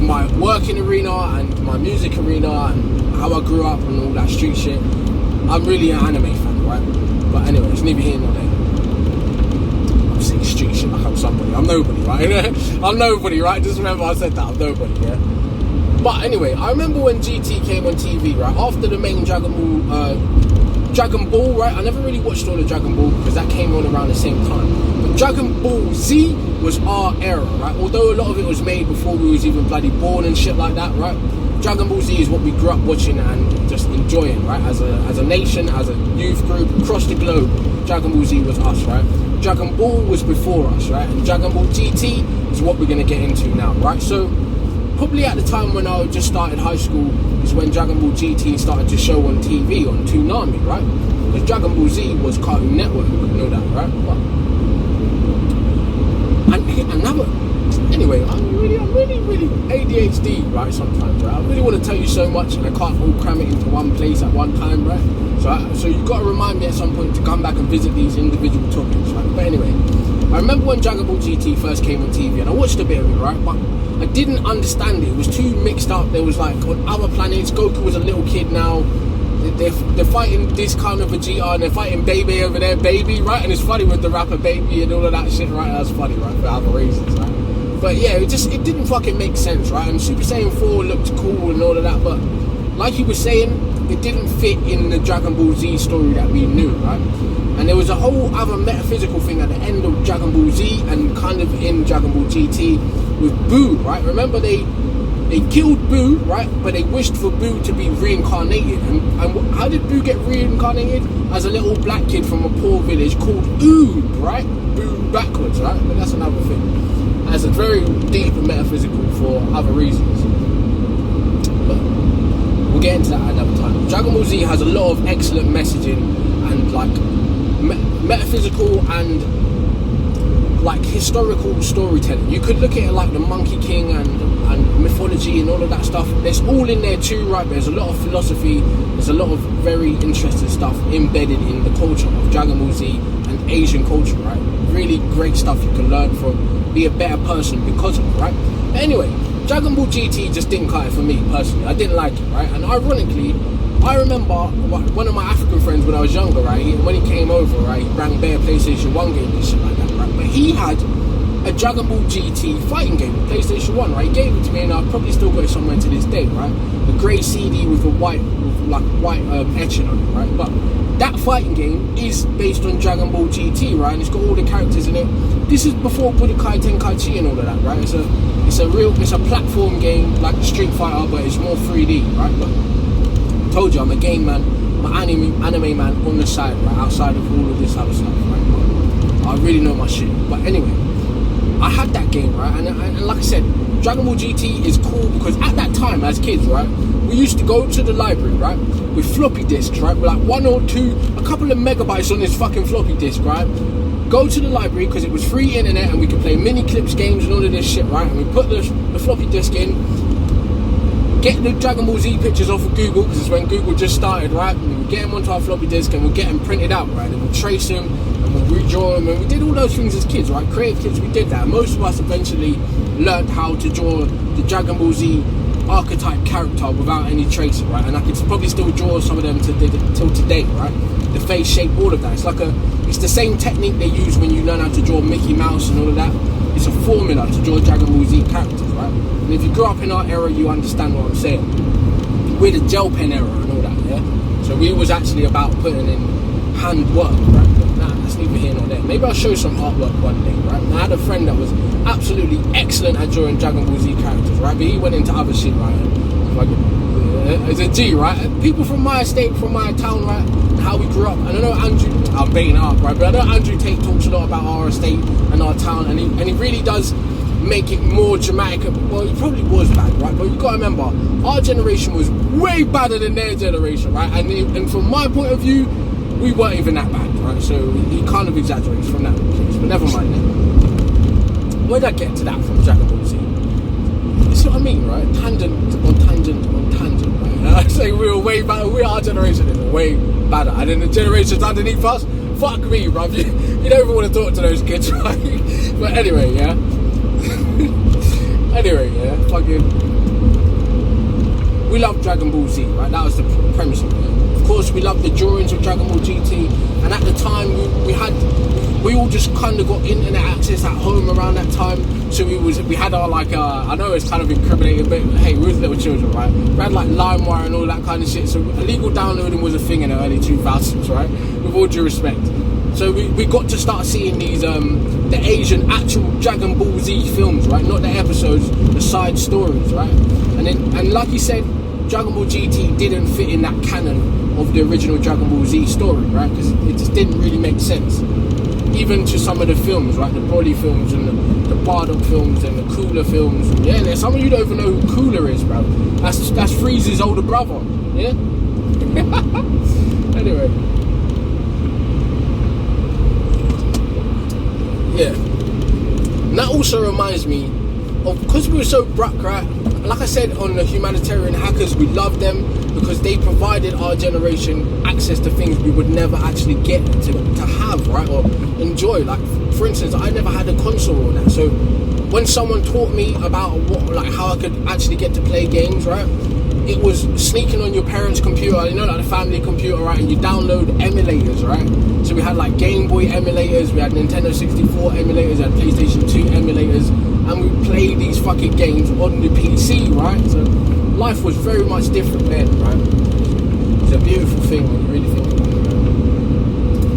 my working arena and my music arena and how I grew up and all that street shit. I'm really an anime fan, right? But anyway, it's neither here nor there. I'm saying street shit like I'm somebody. I'm nobody, right? I'm nobody, right? Just remember I said that, I'm nobody, yeah? But anyway, I remember when GT came on TV, right? After the main Dragon Ball, right? I never really watched all of Dragon Ball because that came on around the same time. But Dragon Ball Z was our era, right? Although a lot of it was made before we was even bloody born and shit like that, right? Dragon Ball Z is what we grew up watching and just enjoying, right? As a nation, as a youth group, across the globe, Dragon Ball Z was us, right? Dragon Ball was before us, right? And Dragon Ball GT is what we're going to get into now, right? So, probably at the time when I just started high school is when Dragon Ball GT started to show on TV, on Toonami, right? Because Dragon Ball Z was Cartoon Network, you know that, right? Anyway, I'm really ADHD, right, sometimes, right? I really want to tell you so much and I can't all cram it into one place at one time, right? So you've got to remind me at some point to come back and visit these individual topics, right? But anyway, I remember when Dragon Ball GT first came on TV and I watched a bit of it, right? But I didn't understand it. It was too mixed up. There was like on other planets, Goku was a little kid now. They're fighting this kind of Vegeta and they're fighting Baby over there, Baby, right? And it's funny with the rapper Baby and all of that shit, right? That's funny, right? For other reasons, right? But yeah, it didn't fucking make sense, right? And Super Saiyan 4 looked cool and all of that, but like he was saying, it didn't fit in the Dragon Ball Z story that we knew, right? And there was a whole other metaphysical thing at the end of Dragon Ball Z and kind of in Dragon Ball GT with Boo, right? Remember they killed Boo, right? But they wished for Boo to be reincarnated. And how did Boo get reincarnated? As a little black kid from a poor village called Oob, right? Boo backwards, right? But that's another thing. As a very deep and metaphysical for other reasons. But we'll get into that at another time. Dragon Ball Z has a lot of excellent messaging and like metaphysical and like historical storytelling. You could look at it like the Monkey King and mythology and all of that stuff. There's all in there too, right? There's a lot of philosophy, there's a lot of very interesting stuff embedded in the culture of Dragon Ball Z and Asian culture, right? Really great stuff you can learn from, be a better person because of it, right? But anyway, Dragon Ball GT just didn't cut it for me personally. I didn't like it, right? And ironically, I remember one of my African friends when I was younger, right? When he came over, right? He brought bare PlayStation 1 games and shit like that, right? But he had a Dragon Ball GT fighting game, PlayStation 1, right? He gave it to me and I've probably still got it somewhere to this day, right? The grey CD with a white etching on it, right? But that fighting game is based on Dragon Ball GT, right? And it's got all the characters in it. This is before Budokai Tenkaichi and all of that, right? It's a platform game like Street Fighter, but it's more 3D, right? But told you, I'm a game man, I'm an anime man on the side, right? Outside of all of this other stuff, right? But I really know my shit. But anyway, I had that game, right? And like I said, Dragon Ball GT is cool because at that time, as kids, right, we used to go to the library, right, with floppy disks, right, with like a couple of megabytes on this fucking floppy disk, right? Go to the library because it was free internet and we could play mini clips games and all of this shit, right? And we put the floppy disk in, get the Dragon Ball Z pictures off of Google, because it's when Google just started, right? And we'd get them onto our floppy disk and we'd get them printed out, right? And we'd trace them and we'd redraw them, and we did all those things as kids, right? Creative kids, we did that. Most of us eventually learned how to draw the Dragon Ball Z archetype character without any tracing, right? And I could probably still draw some of them till today, right? The face shape, all of that. It's the same technique they use when you learn how to draw Mickey Mouse and all of that. It's a formula to draw Dragon Ball Z characters, right? And if you grew up in our era, you understand what I'm saying. We're the gel pen era and all that, yeah? So we was actually about putting in hand work, right? But nah, that's neither here nor there. Maybe I'll show some artwork one day, right? And I had a friend that was absolutely excellent at drawing Dragon Ball Z characters, right? But he went into other shit, right? As a G, right? People from my estate, from my town, right? And how we grew up. And I know Andrew, I'm baiting it up, right? But I know Andrew Tate talks a lot about our estate and our town, and he really does make it more dramatic. Well, he probably was bad, right? But you gotta remember, our generation was way badder than their generation, right? And from my point of view, we weren't even that bad, right? So he kind of exaggerates from that place, but never mind that. Where did I get to that from Dragon Ball Z? You see what I mean, right? Tangent on tangent on tangent, right? I say we were way better. Our generation is way badder, and then the generations underneath us, fuck me, bruv. You don't even want to talk to those kids, right? But anyway, yeah. Fucking. We love Dragon Ball Z, right? That was the premise of it. Of course, we loved the drawings of Dragon Ball GT, and at the time we all just kind of got internet access at home around that time. So we had our I know it's kind of incriminating, but hey, we was little children, right? We had like LimeWire and all that kind of shit. So illegal downloading was a thing in the early 2000s, right? With all due respect. So we got to start seeing these the Asian actual Dragon Ball Z films, right? Not the episodes, the side stories, right? And like you said, Dragon Ball GT didn't fit in that canon of the original Dragon Ball Z story, right? Because it just didn't really make sense. Even to some of the films, right? The Broly films and the Bardock films and the Cooler films. Yeah, some of you don't even know who Cooler is, bro. That's Frieza's older brother, yeah? Anyway. Yeah. And that also reminds me of, because we were so bruck, right? Like I said, on the humanitarian hackers, we loved them because they provided our generation access to things we would never actually get to have, right? Or enjoy. Like, for instance, I never had a console or that. So when someone taught me about how I could actually get to play games, right? It was sneaking on your parents' computer, you know, like the family computer, right? And you download emulators, right? So we had like Game Boy emulators, we had Nintendo 64 emulators, we had PlayStation 2 emulators, and we played these fucking games on the PC, right? So life was very much different then, right? It's a beautiful thing when you really think about it.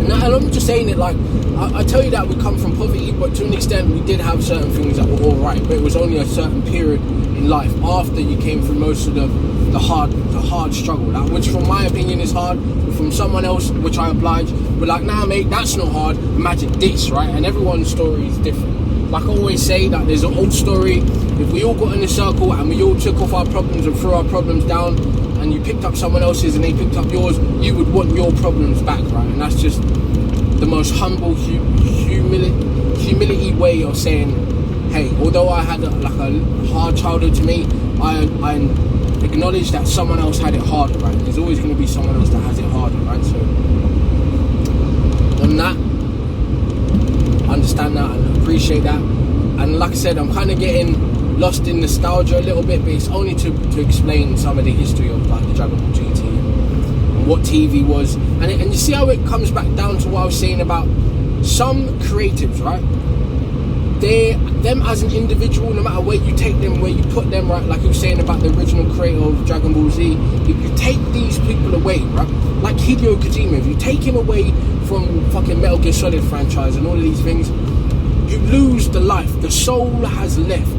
And I'm just saying it like, I tell you that we come from poverty, but to an extent we did have certain things that were alright, but it was only a certain period in life after you came through most of the hard struggle, like, which from my opinion is hard, but from someone else, which I oblige, but like, nah mate, that's not hard, imagine this, right? And everyone's story is different. Like I always say, that there's an old story, if we all got in a circle and we all took off our problems and threw our problems down, and you picked up someone else's and they picked up yours, you would want your problems back, right? And that's just the most humble humility way of saying, hey, although I had a hard childhood to me, I acknowledge that someone else had it harder, right? There's always going to be someone else that has it harder, right? So on that, understand that and appreciate that. And like I said, I'm kind of getting lost in nostalgia a little bit, but it's only to explain some of the history of like the Dragon Ball GT and what TV was. And you see how it comes back down to what I was saying about some creatives, right? Them as an individual, no matter where you take them, where you put them, right? Like you were saying about the original creator of Dragon Ball Z, if you take these people away, right? Like Hideo Kojima, if you take him away from fucking Metal Gear Solid franchise and all of these things, you lose the life. The soul has left.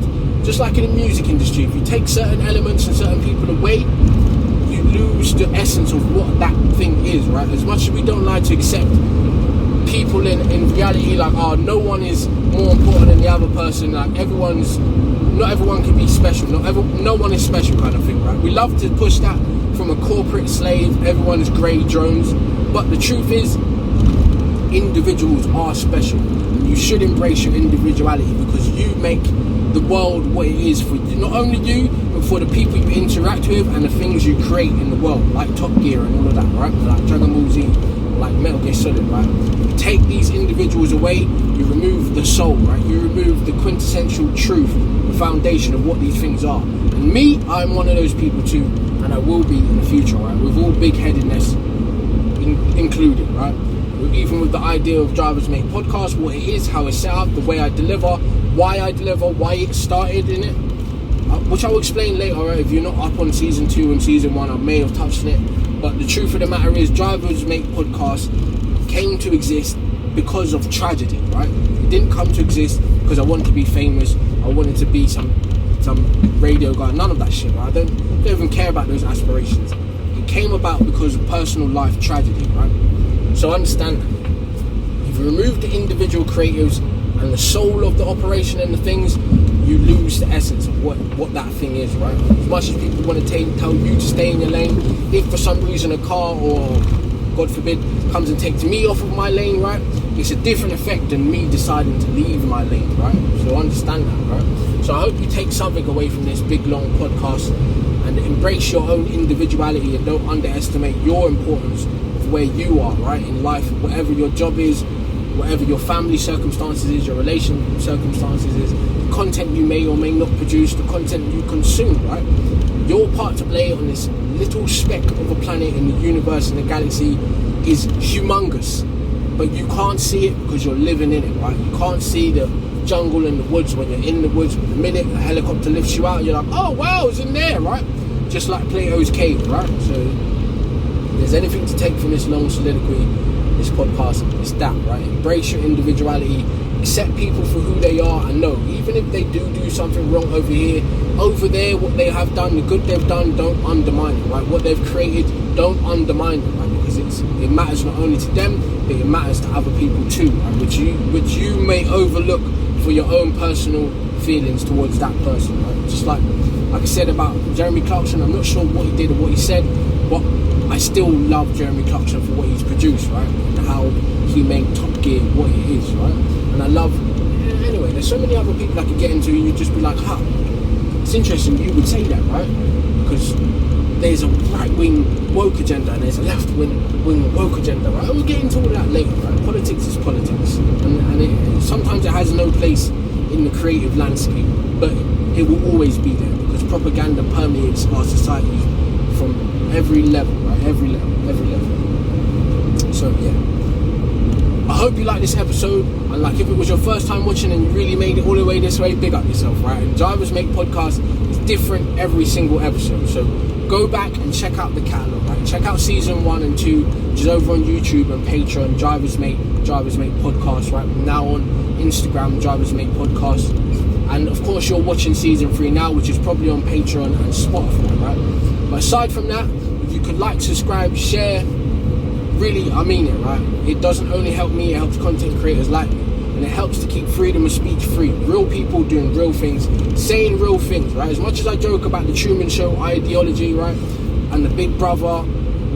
Just like in the music industry, if you take certain elements and certain people away, you lose the essence of what that thing is, right? As much as we don't like to accept people in reality, like, oh, no one is more important than the other person, like not everyone can be special, no one is special kind of thing, right? We love to push that from a corporate slave, everyone is grey drones, but the truth is, individuals are special. You should embrace your individuality because you make the world what it is for not only you, but for the people you interact with and the things you create in the world, like Top Gear and all of that, right? Like Dragon Ball Z, like Metal Gear Solid, right? You take these individuals away, you remove the soul, right? You remove the quintessential truth, the foundation of what these things are. And me, I'm one of those people too, and I will be in the future, right? With all big-headedness included, right? Even with the idea of Drivers Make Podcast, what it is, how it's set up, the way I deliver, why it started in it, which I will explain later, right? If you're not up on season 2 and season 1, I may have touched on it, but the truth of the matter is Drivers Make Podcast came to exist because of tragedy, right? It didn't come to exist because I wanted to be famous, I wanted to be some radio guy, none of that shit, right? I don't even care about those aspirations. It came about because of personal life tragedy, right? So understand that. If you remove the individual creatives and the soul of the operation and the things, you lose the essence of what that thing is, right? As much as people want to tell you to stay in your lane, if for some reason a car or, God forbid, comes and takes me off of my lane, right? It's a different effect than me deciding to leave my lane, right? So understand that, right? So I hope you take something away from this big, long podcast and embrace your own individuality and don't underestimate your importance of where you are, right, in life, whatever your job is, whatever your family circumstances is, your relation circumstances is, the content you may or may not produce, the content you consume, right? Your part to play on this little speck of a planet in the universe and the galaxy is humongous, but you can't see it because you're living in it, right? You can't see the jungle and the woods when you're in the woods, but the minute a helicopter lifts you out, you're like, oh wow, it's in there, right? Just like Plato's cave, right? So if there's anything to take from this long soliloquy, this podcast, it's that, right? Embrace your individuality, accept people for who they are, and know, even if they do something wrong over here, over there, what they have done, the good they've done, don't undermine it, right? What they've created, don't undermine it, right? Because it matters not only to them, but it matters to other people too, right? Which you may overlook for your own personal feelings towards that person, right? Just like I said about Jeremy Clarkson, I'm not sure what he did or what he said, but I still love Jeremy Clarkson for what he's produced, right? And how he made Top Gear what it is, right? And I love, anyway, there's so many other people I could get into, you'd just be like, it's interesting you would say that, right? Because there's a right-wing woke agenda and there's a left-wing woke agenda, right? We'll get into all that later, right? Politics is politics. And sometimes it has no place in the creative landscape, but it will always be there because propaganda permeates our society from every level, right? Every level. So yeah, I hope you like this episode, and like if it was your first time watching and you really made it all the way this way, big up yourself, right? And Drivers Make Podcast is different every single episode, so go back and check out the catalogue, right? Check out season 1 and 2, which is over on YouTube and Patreon, Drivers Make Podcast, right? Now on Instagram, Drivers Make Podcast. And of course you're watching season 3 now, which is probably on Patreon and Spotify, right? But aside from that, if you could like, subscribe, share, really, I mean it, right? It doesn't only help me, it helps content creators like me. And it helps to keep freedom of speech free. Real people doing real things, saying real things, right? As much as I joke about the Truman Show ideology, right? And the Big Brother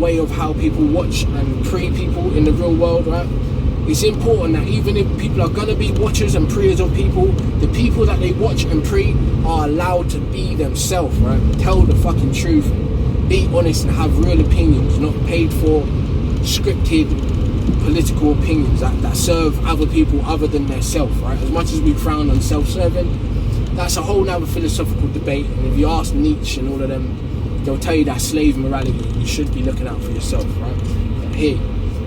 way of how people watch and pre people in the real world, right? It's important that even if people are going to be watchers and preers of people, the people that they watch and pre are allowed to be themselves, right? Tell the fucking truth, be honest and have real opinions, not paid for, scripted political opinions that serve other people other than their self, right? As much as we frown on self-serving, that's a whole nother philosophical debate. And if you ask Nietzsche and all of them, they'll tell you that slave morality, you should be looking out for yourself, right? But here,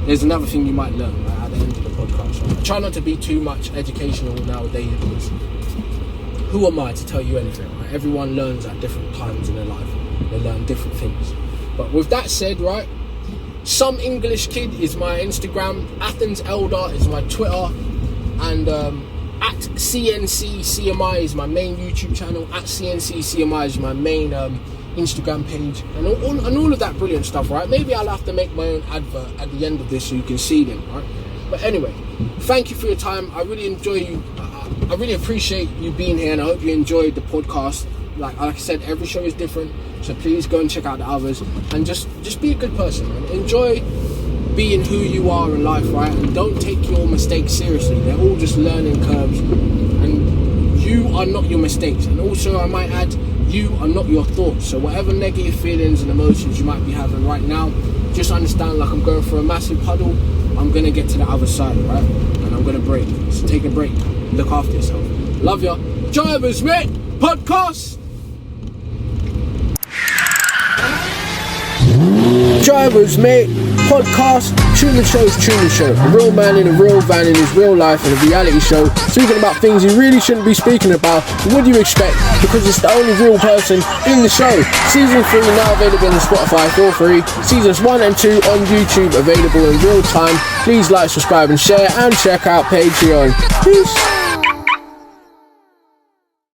there's another thing you might learn, right, at the end of the podcast, right? I try not to be too much educational nowadays because who am I to tell you anything, right? Everyone learns at different times in their life. They learn different things. But with that said, right, Some English Kid is my Instagram, Athens Elder is my Twitter, and at CNC CMI is my main YouTube channel, at CNC CMI is my main Instagram page, and all of that brilliant stuff, right? Maybe I'll have to make my own advert at the end of this so you can see them, right? But anyway, thank you for your time. I really enjoy you. I really appreciate you being here, and I hope you enjoyed the podcast. Like I said, every show is different, so please go and check out the others, and just be a good person, man. Enjoy being who you are in life, right? And don't take your mistakes seriously. They're all just learning curves, and You are not your mistakes. And also, I might add, you are not your thoughts. So whatever negative feelings and emotions you might be having right now, just understand, like, I'm going through a massive puddle. I'm going to get to the other side, right? And I'm going to break. So take a break. Look after yourself. Love ya. Drivers Mate Podcast. Drivers Mate Podcast. Truman Show's Truman Show. A real man in a real van in his real life, and a reality show speaking about things he really shouldn't be speaking about. What do you expect? Because it's the only real person in the show. Season 3 now available on Spotify for free. Seasons 1 and 2 on YouTube available in real time. Please like, subscribe and share, and check out Patreon. Peace.